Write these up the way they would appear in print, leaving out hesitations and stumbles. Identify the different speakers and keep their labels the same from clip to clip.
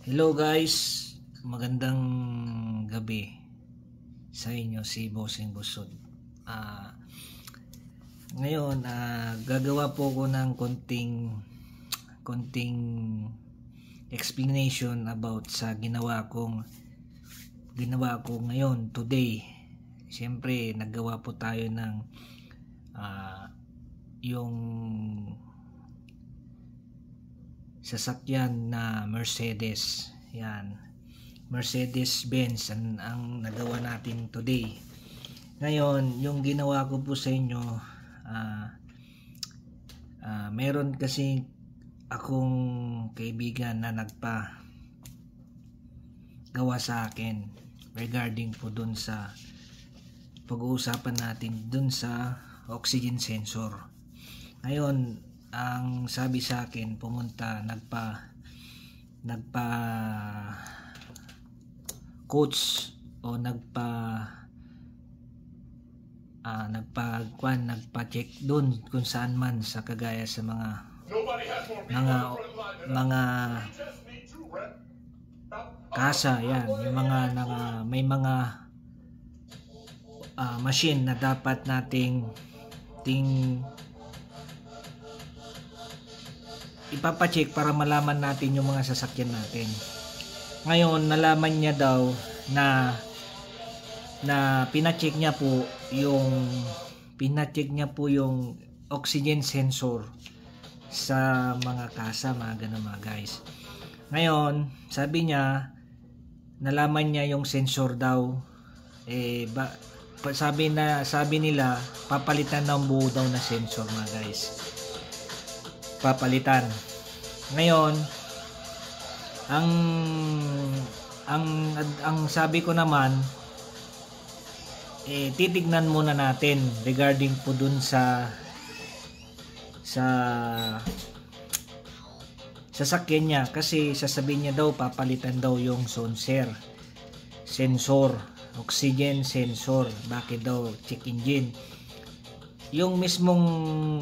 Speaker 1: Hello guys, magandang gabi sa inyo, si Bossing Busod. Ngayon, gagawa po ko ng konting explanation about sa ginawa ko ngayon, today. Siyempre, naggawa po tayo ng yung sasakyan na Mercedes. Yan, Mercedes-Benz ang nagawa natin today. Ngayon, yung ginawa ko po sa inyo, meron kasi akong kaibigan na nagpa-gawa sa akin regarding po dun sa pag-uusapan natin dun sa oxygen sensor. Ngayon, ang sabi sa akin, nagpa-coach o nagpa-check dun kung saan man sa kagaya sa mga kasa, yan, yung mga may mga machine na dapat nating ipapacheck para malaman natin yung mga sasakyan natin. Ngayon, nalaman niya daw na pinacheck niya po yung oxygen sensor sa mga kasa, mga ganun mga guys. Ngayon, sabi niya, nalaman niya yung sensor daw, sabi nila, papalitan ng buo daw na sensor mga guys. Papalitan. Ngayon, ang sabi ko naman, titignan muna natin regarding po dun sa sasakyan niya, kasi sasabihin niya daw papalitan daw yung sensor, oxygen sensor. Bakit daw? Check engine. Yung mismong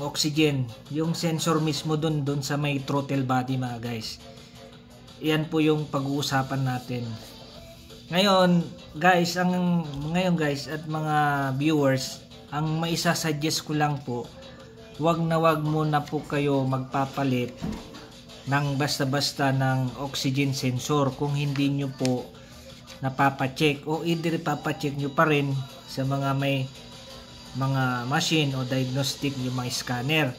Speaker 1: oxygen, yung sensor mismo dun sa may throttle body mga guys. Yan po yung pag-uusapan natin. Ngayon guys at mga viewers, ang maisasuggest ko lang po, wag muna po kayo magpapalit ng basta-basta ng oxygen sensor kung hindi nyo po napapacheck, o either papacheck nyo pa rin sa mga may mga machine o diagnostic, yung mga scanner.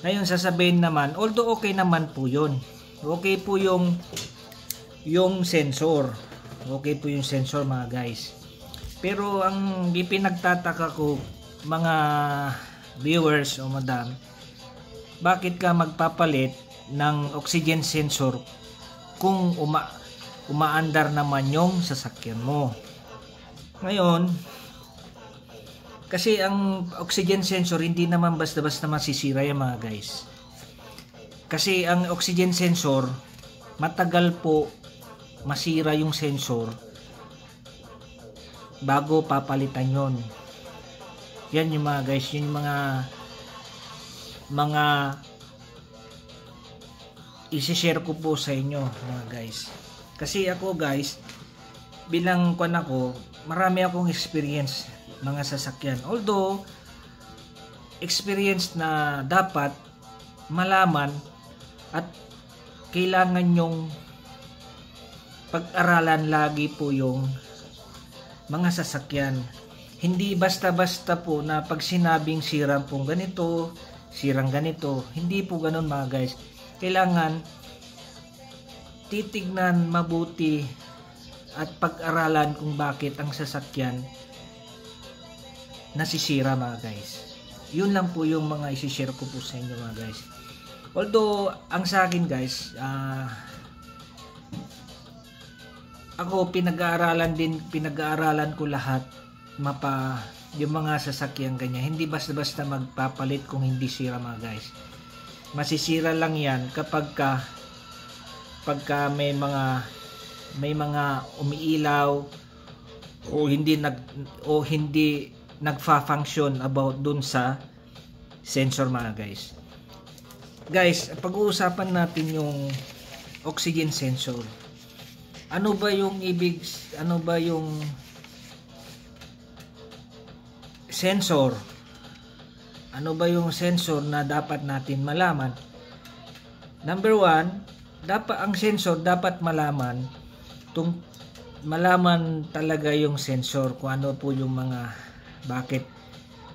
Speaker 1: Ngayon sasabihin naman, although okay naman po yun, okay po yung sensor, okay po yung sensor mga guys, pero ang ipinagtataka ko mga viewers o madam, bakit ka magpapalit ng oxygen sensor kung umaandar naman yung sasakyan mo? Ngayon, kasi ang oxygen sensor hindi naman basta-basta masisira yan mga guys. Kasi ang oxygen sensor, matagal po masira yung sensor bago papalitan yon. Yan yung mga guys, yung mga isi-share ko po sa inyo mga guys. Kasi ako guys, bilang marami akong experience mga sasakyan. Although experience na dapat malaman at kailangan yung pag-aralan lagi po yung mga sasakyan. Hindi basta-basta po na pag sinabing sirang ganito, hindi po ganun mga guys. Kailangan titignan mabuti at pag-aralan kung bakit ang sasakyan nasisira mga guys. Yun lang po yung mga isi-share ko po sa inyo mga guys. Although ang sa akin guys, ako pinag-aaralan ko lahat yung mga sasakyan ganyan. Hindi basta-basta magpapalit kung hindi sira mga guys. Masisira lang yan pagka may mga umiilaw o hindi nagfa-function about dun sa sensor mga guys. Guys, pag-uusapan natin yung oxygen sensor. ano ba yung sensor? Ano ba yung sensor na dapat natin malaman? Number 1, ang sensor dapat malaman talaga yung sensor kung ano po yung mga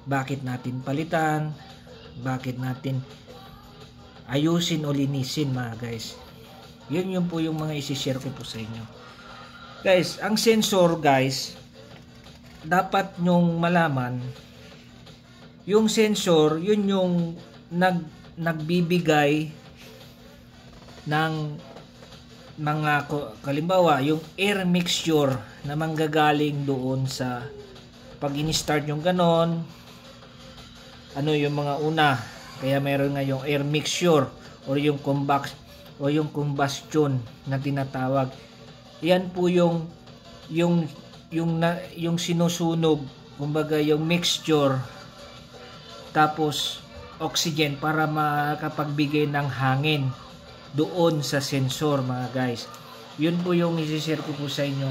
Speaker 1: bakit natin palitan, bakit natin ayusin o linisin mga guys. Yun po yung mga isi-share ko po sa inyo. Guys, ang sensor guys, dapat nyong malaman, yung sensor, yun yung nagbibigay ng mga, kalimbawa, yung air mixture na manggagaling doon sa pag in-start yung ganon, ano yung mga una, kaya meron nga yung air mixture or yung combustion na tinatawag. Yan po yung sinusunog, kumbaga yung mixture, tapos oxygen para makapagbigay ng hangin doon sa sensor mga guys. Yun po yung i-share ko po sa inyo.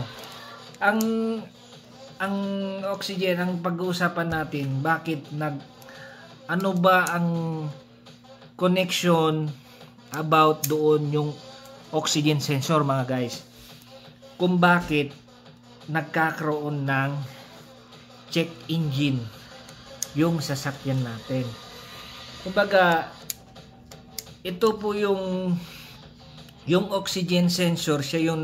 Speaker 1: Ang oxygen, ang pag-uusapan natin, ano ba ang connection about doon yung oxygen sensor mga guys, kung bakit nagkakaroon ng check engine yung sasakyan natin. Kumbaga, ito po yung oxygen sensor, siya yung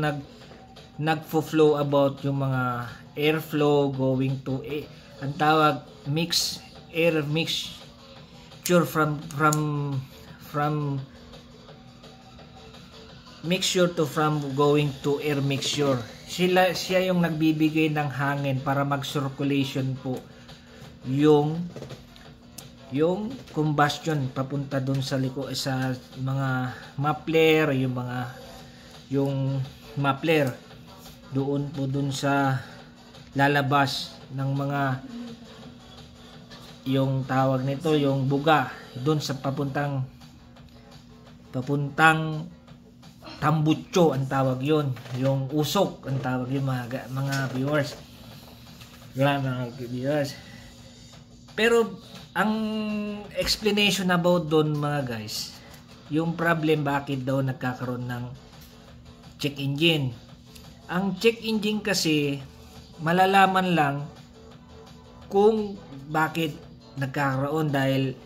Speaker 1: nagfo-flow about yung mga airflow going to ang tawag air mixture from mixture to from going to air mixture. Siya yung nagbibigay ng hangin para mag-circulation po yung combustion papunta dun sa sa mga muffler, yung muffler doon po dun sa lalabas ng mga, yung tawag nito, yung buga doon sa papuntang tambutso ang tawag yun, yung usok ang tawag yun mga viewers. Pero ang explanation about doon mga guys, yung problem bakit daw nagkakaroon ng check engine. Ang check engine kasi malalaman lang kung bakit nagkakaroon, dahil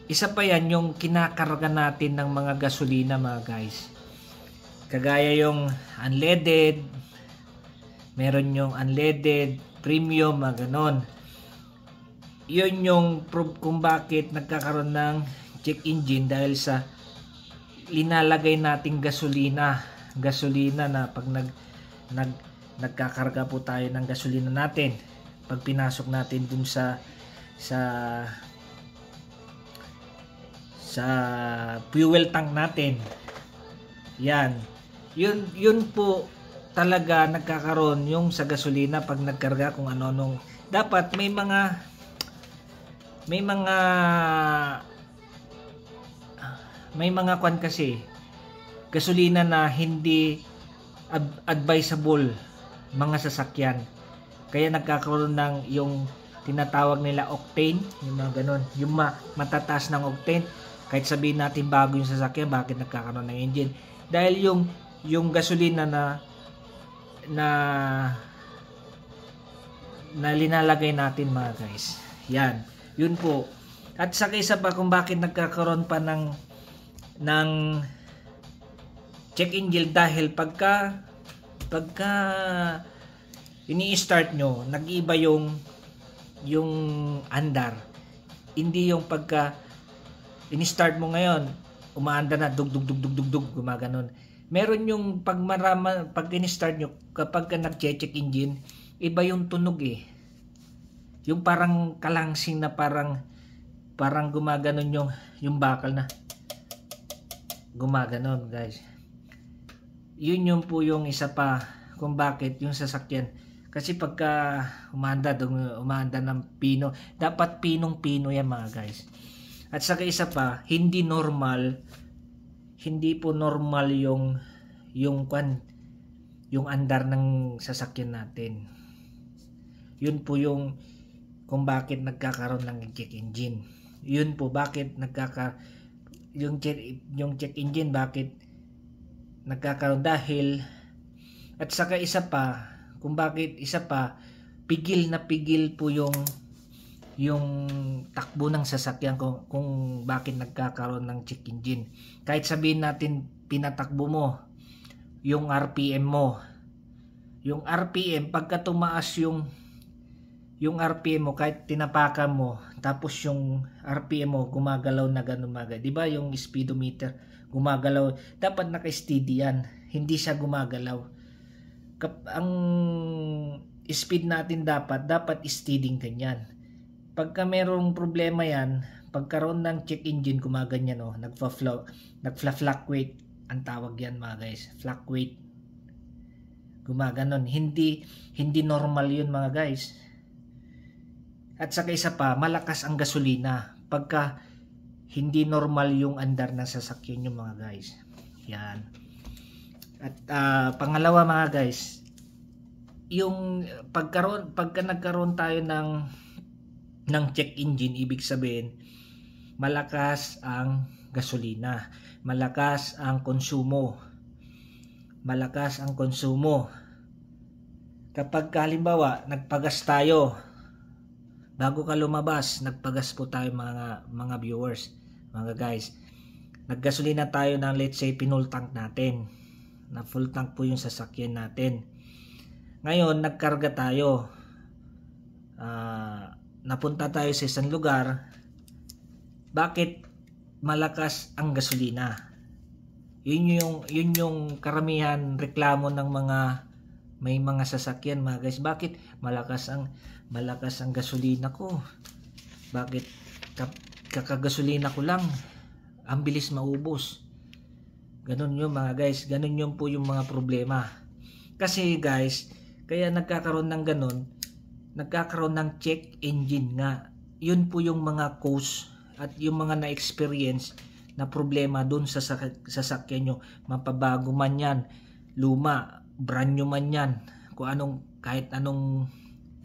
Speaker 1: isa pa yan yung kinakarga natin ng mga gasolina mga guys. Kagaya yung unleaded, meron yung unleaded, premium, mga ganon. Yun yung proof kung bakit nagkakaroon ng check engine, dahil sa linalagay nating gasolina na pag nagkakarga po tayo ng gasolina natin, pag pinasok natin dun sa fuel tank natin, yun po talaga nagkakaroon yung sa gasolina pag nagkarga, kung ano dapat may mga kwan kasi gasolina na hindi advisable mga sasakyan, kaya nagkakaroon ng yung tinatawag nila octane, yung mga ganon, yung matataas ng octane. Kahit sabihin natin bago yung sasakyan, bakit nagkakaroon ng engine? Dahil yung gasolina na linalagay natin mga guys, yun po. At sa isa pa kung bakit nagkakaroon pa ng check engine, dahil pagka ini-start nyo, nag-iba yung andar. Hindi yung pagka ini-start mo ngayon, umaanda na dug gumaganon. Meron yung pag ini-start nyo, kapag nag-check engine, iba yung tunog yung parang kalangsing na parang gumaganon yung bakal na gumaganon guys. Yun po yung isa pa kung bakit yung sasakyan, kasi pagka umanda ng pino, dapat pinong-pino yan mga guys. At saka isa pa, hindi po normal yung yung andar ng sasakyan natin. Yun po yung kung bakit nagkakaroon ng check engine. Yun po bakit yung check engine bakit nagkakaroon, dahil at saka isa pa pigil na pigil po yung takbo ng sasakyan kung bakit nagkakaroon ng check engine. Kahit sabihin natin pinatakbo mo yung RPM mo, yung RPM pagka tumaas yung RPM mo, kahit tinapakan mo tapos yung RPM mo gumagalaw na ganun di ba yung speedometer gumagalaw, dapat naka-steady yan, hindi siya gumagalaw. Ang speed natin dapat steady ganyan. Pagka merong problema yan, pagkaroon ng check engine gumaganyan, nagfla-fluctuate ang tawag yan mga guys, fluctuate, gumaganon, hindi normal yun mga guys. At saka isa pa, malakas ang gasolina pagka hindi normal yung andar ng sasakyan yung mga guys. Yan. At pangalawa mga guys, yung pagka nagkaroon tayo ng check engine, ibig sabihin malakas ang gasolina, malakas ang konsumo. Kapag halimbawa nagpagas tayo, bago ka lumabas, nagpagas po tayo mga viewers, mga guys, naggasolina tayo ng, let's say, pinull tank natin, na full tank po yung sasakyan natin. Ngayon nagkarga tayo, napunta tayo sa isang lugar. Bakit malakas ang gasolina? Yun yung karamihan reklamo ng may mga sasakyan mga guys. Bakit malakas ang gasolina ko? Bakit kakagasolina ko lang ang bilis maubos? Ganun yun mga guys, ganun yun po yung mga problema. Kasi guys, kaya nagkakaroon ng ganun, nagkakaroon ng check engine nga. Yun po yung mga cause at yung mga na-experience na problema dun sa sasakyan nyo. Mapabago man yan, luma, brand new man yan, kahit anong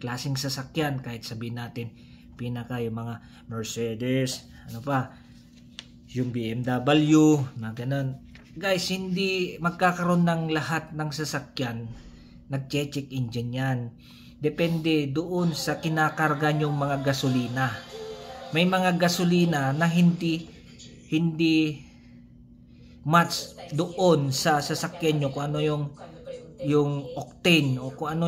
Speaker 1: klaseng sasakyan, kahit sabihin natin yung mga Mercedes, yung BMW, mga ganun. Guys, hindi magkakaroon ng lahat ng sasakyan nag-check engine yan. Depende doon sa kinakarga nyong mga gasolina. May mga gasolina na hindi match doon sa sasakyan nyo, kung ano yung octane, o kung ano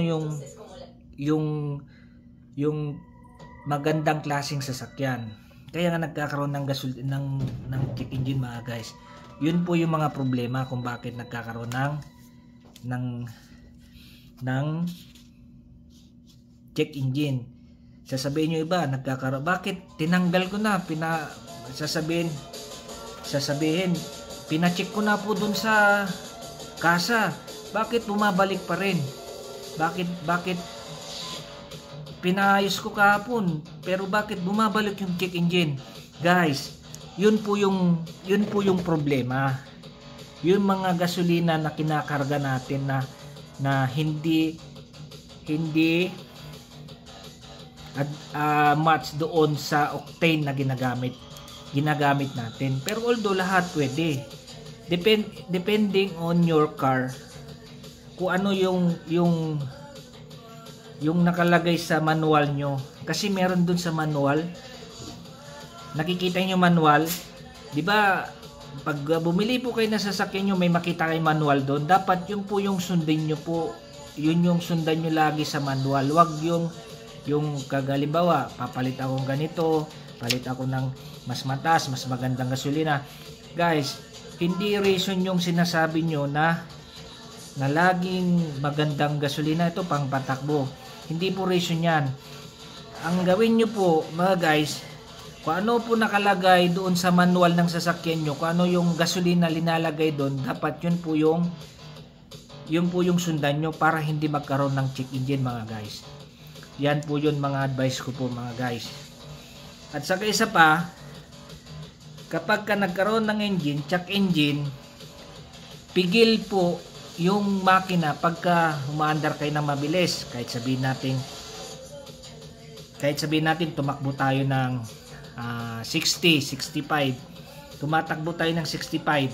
Speaker 1: yung magandang klaseng sasakyan. Kaya nga nagkakaroon ng ng check engine mga guys. Yun po yung mga problema kung bakit nagkakaroon ng check engine. Sasabihin nyo iba, bakit tinanggal ko na, sasabihin, pinacheck ko na po dun sa kasa, bakit bumabalik pa rin? Bakit pinayos ko kahapon, pero bakit bumabalik yung check engine? Guys, yun po yung problema. Yung mga gasolina na kinakarga natin na hindi match doon sa octane na ginagamit natin. Pero although lahat pwede, depending on your car, kung ano yung nakalagay sa manual nyo. Kasi meron dun sa manual, nakikita nyo manual, di ba? Pag bumili po kayo ng sasakyan nyo, may makita kayo manual doon. Dapat yun po yung sundin nyo po. Yun yung sundan nyo lagi sa manual. Wag yung kagalimbawa, papalit ako ng ganito, palit ako ng mas mataas, mas magandang gasolina. Guys, hindi reason yung sinasabi nyo na laging magandang gasolina ito pang patakbo. Hindi po reason yan. Ang gawin nyo po mga guys, kung ano po nakalagay doon sa manual ng sasakyan nyo, kung ano yung gasolina linalagay doon, dapat yun po yung sundan nyo para hindi magkaroon ng check engine mga guys. Yan po yun mga advice ko po mga guys. At saka isa pa, kapag ka nagkaroon ng engine, check engine, pigil po yung makina pagka umaandar kayo ng mabilis, kahit sabihin natin tumakbo tayo ng 60, 65, tumatakbo tayo ng 65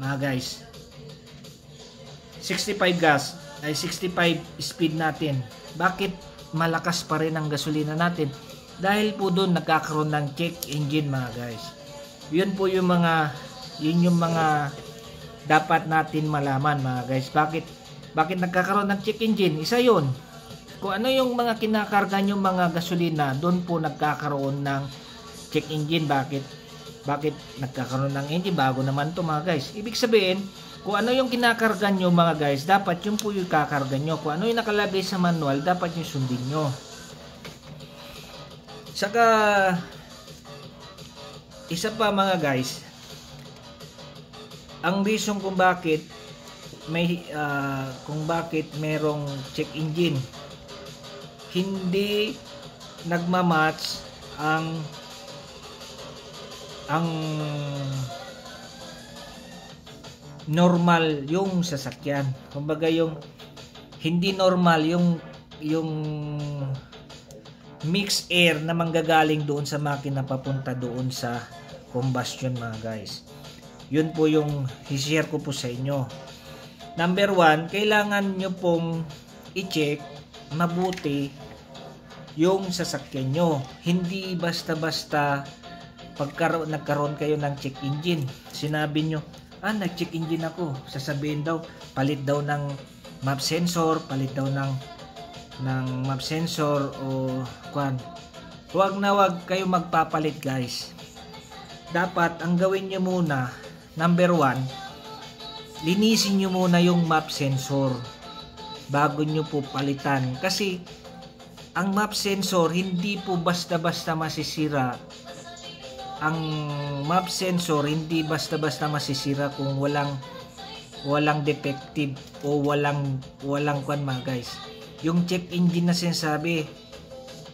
Speaker 1: mga guys, 65 gas ay 65 speed natin, bakit malakas pa rin ang gasolina natin? Dahil po doon nagkakaroon ng check engine mga guys. Yun yung mga dapat natin malaman mga guys. Bakit nagkakaroon ng check engine? Isa yun. Kung ano yung mga kinakarga nyo mga gasolina, doon po nagkakaroon ng check engine. Bakit nagkakaroon ng engine? Bago naman to mga guys. Ibig sabihin, kung ano yung kinakarga nyo mga guys, dapat yun po yung kakarga nyo. Kung ano yung nakalagay sa manual, dapat yung sundin nyo. Saka, isa pa mga guys, ang reason kung bakit merong check engine, hindi nagmamatch ang normal yung sasakyan. Kumbaga yung hindi normal yung mixed air na manggagaling doon sa makina papunta doon sa combustion mga guys. Yun po yung i-share ko po sa inyo. Number 1, kailangan nyo pong i-check mabuti yung sasakyan nyo. Hindi basta-basta nagkaroon kayo ng check engine, sinabi nyo, nag-check engine ako, sasabihin daw, palit daw ng map sensor, palit daw ng map sensor o kwan. Huwag kayo magpapalit guys. Dapat ang gawin nyo muna, number 1, linisin nyo muna yung map sensor bago nyo po palitan. Kasi ang map sensor hindi po basta-basta masisira. Ang map sensor hindi basta-basta masisira kung walang defective o walang kwan mga guys. Yung check engine na sinasabi,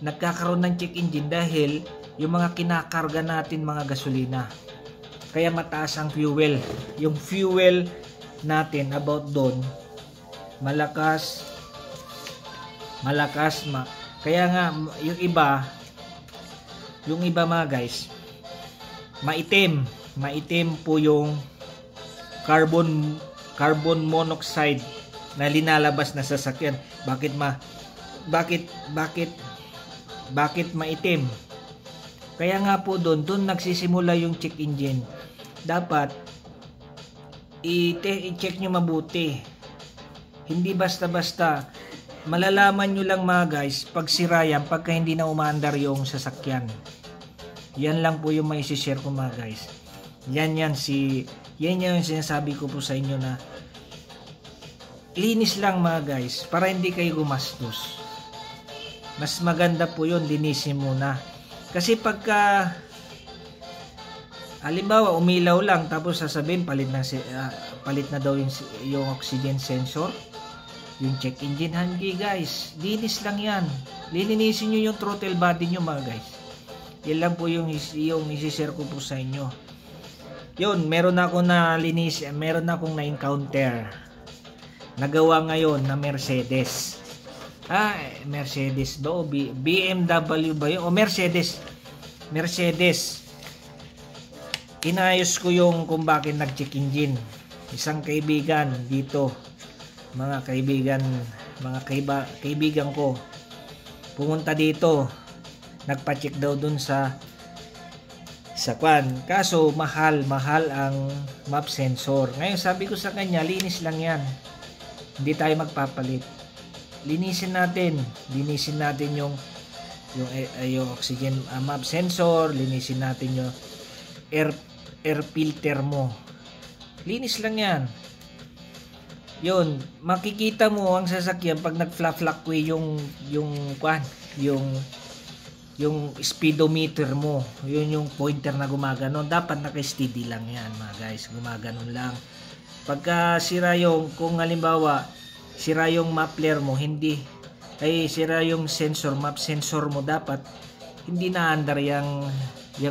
Speaker 1: nagkakaroon ng check engine dahil yung mga kinakarga natin mga gasolina. Kaya mataas ang fuel. Yung fuel natin about doon, malakas. Kaya nga yung iba mga guys, maitim po yung carbon monoxide na linalabas na sasakyan. Bakit maitim? Kaya nga po doon nagsisimula yung check engine. Dapat i-check nyo mabuti. Hindi basta-basta. Malalaman nyo lang mga guys pag sira yan, pagka hindi na umaandar yung sasakyan. Yan lang po yung may share ko mga guys. Yan yung sinasabi ko po sa inyo na linis lang mga guys para hindi kayo gumastos. Mas maganda po yun, linisin muna. Kasi pagka halimbawa umilaw lang tapos sasabihin palit na daw yung oxygen sensor, yung check engine, hindi guys, linis lang yan. Lilinisin nyo yung throttle body nyo mga guys. Yan lang po yung isi-share ko po sa inyo. Yun, meron akong na-encounter nagawa ngayon na Mercedes. Mercedes ba o BMW ba yun? O Mercedes. Inayos ko yung kung bakit nag-check engine. Isang kaibigan dito, mga kaibigan ko, pumunta dito, nagpa-check daw dun sa kwan. Kaso mahal ang map sensor. Ngayon sabi ko sa kanya, linis lang yan. Hindi tayo magpapalit. Linisin natin yung oxygen map sensor, linisin natin yung air filter mo. Linis lang yan. Yun, makikita mo ang sasakyan pag nag-fluctuate yung speedometer mo. Yun yung pointer na gumaganon. Dapat naka-steady lang yan mga guys. Gumaganon lang. Pagka sira kung halimbawa sira yung muffler mo, sira yung map sensor mo, dapat hindi na-andar yung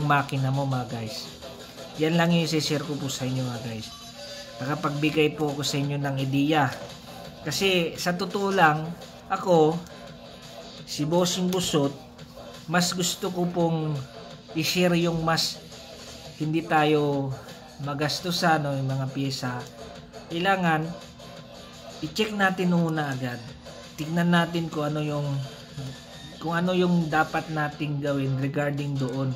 Speaker 1: makina mo mga guys. Yan lang yung i-share ko po sa inyo mga guys. nakapagbigay po ako sa inyo ng ideya. Kasi sa totoo lang, ako, si Bossing Busot, mas gusto ko pong i-share yung mas hindi tayo magastusan o yung mga pyesa. Kailangan i-check natin muna agad. Tignan natin kung ano yung dapat nating gawin regarding doon.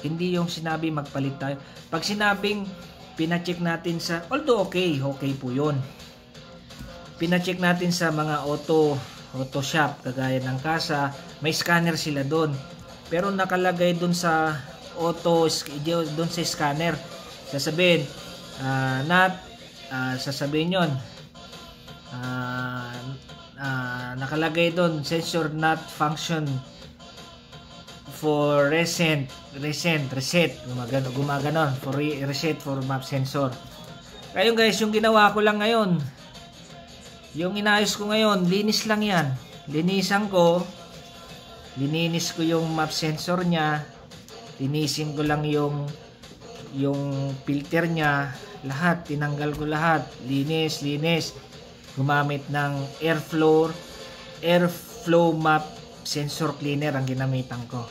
Speaker 1: Hindi yung sinabi magpalit tayo. Pag sinabing pina-check natin sa, although okay po yun. Pina-check natin sa mga auto shop kagaya ng Kasa, may scanner sila doon. Pero nakalagay doon sa doon sa scanner. Sasabihin, sasabihin yon. Nakalagay doon, sensor not function for reset gumaganon for reset for map sensor. Kaya guys, yung ginawa ko lang ngayon, yung inayos ko ngayon, linis lang yan. Lininis ko yung map sensor nya, linisin ko lang yung filter nya, lahat, tinanggal ko lahat, linis, gumamit ng airflow map sensor cleaner ang ginamitan ko.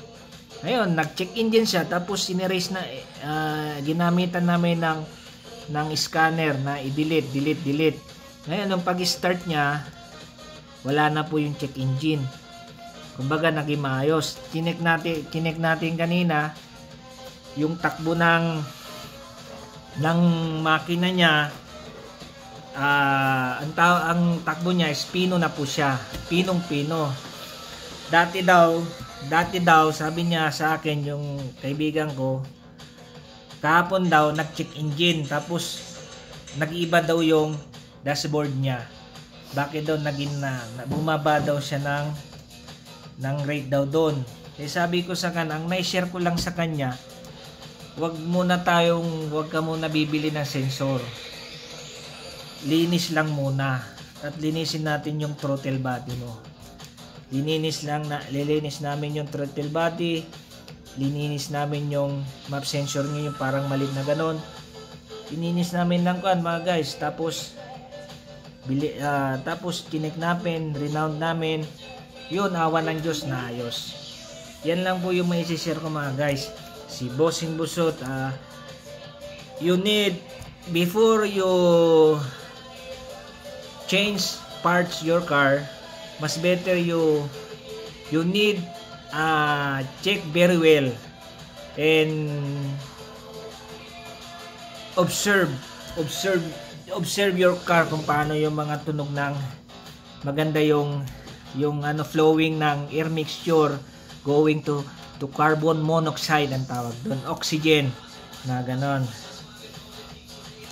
Speaker 1: Ngayon, nag-check engine siya, tapos sinerase na, ginamitan namin ng scanner na i-delete. Ngayon, nung pag-start niya, wala na po yung check engine. Kumbaga, naging maayos. Chinek natin kanina, yung takbo ng makina niya, ang takbo niya is pino na po siya. Pinong-pino. Dati daw, sabi niya sa akin, yung kaibigan ko, kahapon daw, nag-check engine, tapos nag-iba daw yung dashboard niya. Bakit daw bumaba daw siya ng rate daw doon. Eh sabi ko sa kanya, ang na-share ko lang sa kanya, wag ka muna bibili ng sensor. Linis lang muna. At linisin natin yung throttle body mo. Lilinis namin yung throttle body, lininis namin yung map sensor nyo, yung parang malit na ganon. Lininis namin lang mga guys. Tapos chinek namin, renound namin. Yun, awa ng Diyos, na ayos. Yan lang po yung may isi-share ko mga guys. Si Bossing Busot, you need, before you change parts your car, mas better you need check very well and observe your car kung paano yung mga tunog ng maganda yung flowing ng air mixture going to carbon monoxide ang tawag doon, oxygen na ganon.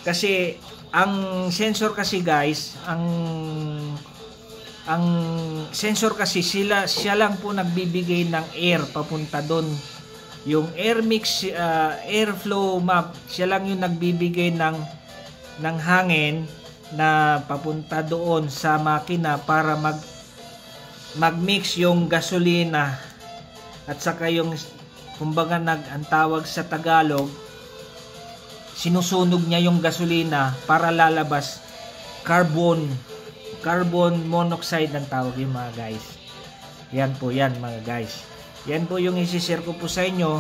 Speaker 1: Kasi ang sensor kasi guys, ang sensor kasi siya lang po nagbibigay ng air papunta doon. Yung airflow map, siya lang yung nagbibigay ng hangin na papunta doon sa makina para mag-mix yung gasolina at saka yung kumbaga ang tawag sa Tagalog, sinusunog niya yung gasolina para lalabas carbon monoxide ang tawag yung mga guys. Yan po yan mga guys. Yan po yung isi-share ko po sa inyo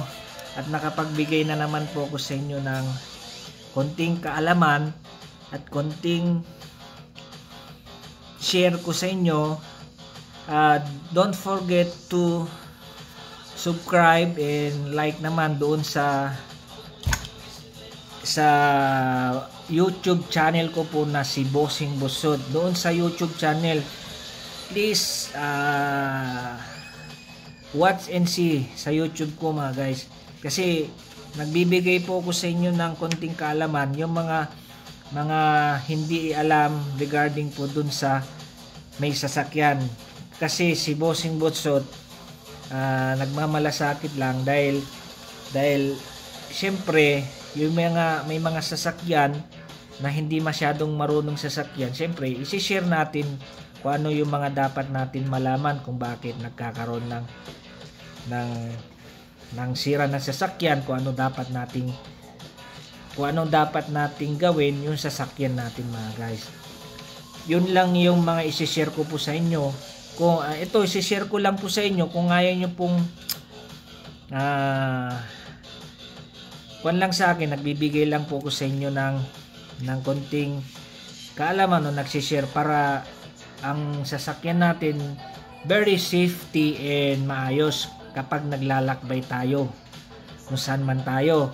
Speaker 1: at nakapagbigay na naman po ako sa inyo ng konting kaalaman at konting share ko sa inyo. Don't forget to subscribe and like naman doon sa YouTube channel ko po na si Bossing Busot. Doon sa YouTube channel, please watch and see sa YouTube ko mga guys. Kasi nagbibigay po ako sa inyo ng konting kaalaman, yung mga hindi alam regarding po dun sa may sasakyan. Kasi si Bossing Busot nagmamalasakit lang dahil syempre yung may mga sasakyan na hindi masyadong marunong sasakyan, syempre isi-share natin kung ano yung mga dapat natin malaman kung bakit nagkakaroon ng sira ng sasakyan, kung ano dapat nating kung anong dapat nating gawin yung sasakyan natin mga guys. Yun lang yung mga isi-share ko po sa inyo. Kung ito isi-share ko lang po sa inyo kung ayaw nyo pong kung lang sa akin, nagbibigay lang po ko sa inyo ng konting kaalaman o nagsishare para ang sasakyan natin very safety and maayos kapag naglalakbay tayo kung saan man tayo.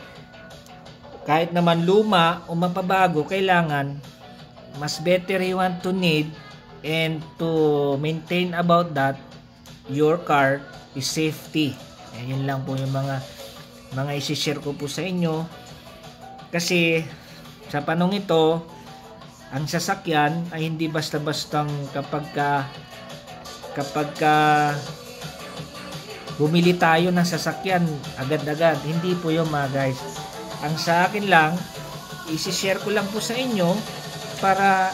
Speaker 1: Kahit naman luma o mapabago, kailangan mas better you want to need and to maintain about that your car is safety. Ayun lang po yung mga isi-share ko po sa inyo. Kasi sa panahon ito, ang sasakyan ay hindi basta-bastang kapag bumili tayo ng sasakyan agad-agad. Hindi po yun mga guys. Ang sa akin lang, isi-share ko lang po sa inyo para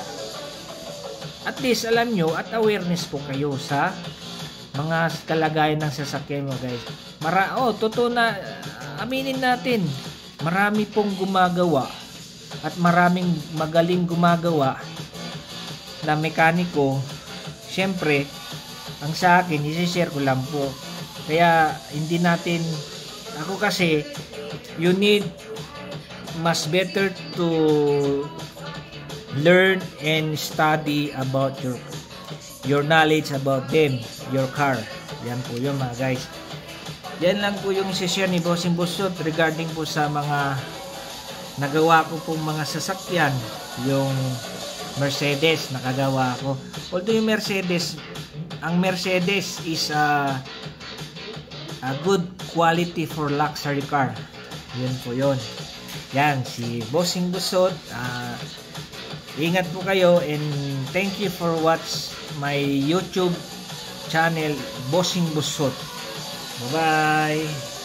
Speaker 1: at least alam nyo at awareness po kayo sa mga kalagayan ng sasakyan mo guys. Totoo na, aminin natin, marami pong gumagawa at maraming magaling gumagawa na mekaniko. Siyempre, ang sa akin, isi-share ko lang po. Kaya hindi natin, ako kasi, you need much better to learn and study about your knowledge about them, your car. Yan po yun mga guys. Yan lang po yung isi-share ni Bossing Busot regarding po sa mga nagawa ko pong mga sasakyan. Yung Mercedes nakagawa ko. Although yung Mercedes, ang Mercedes is a good quality for luxury car. Yun po yun. Yan, si Bossing Busot. Ingat po kayo and thank you for watch my YouTube channel, Bossing Busot. Bye-bye!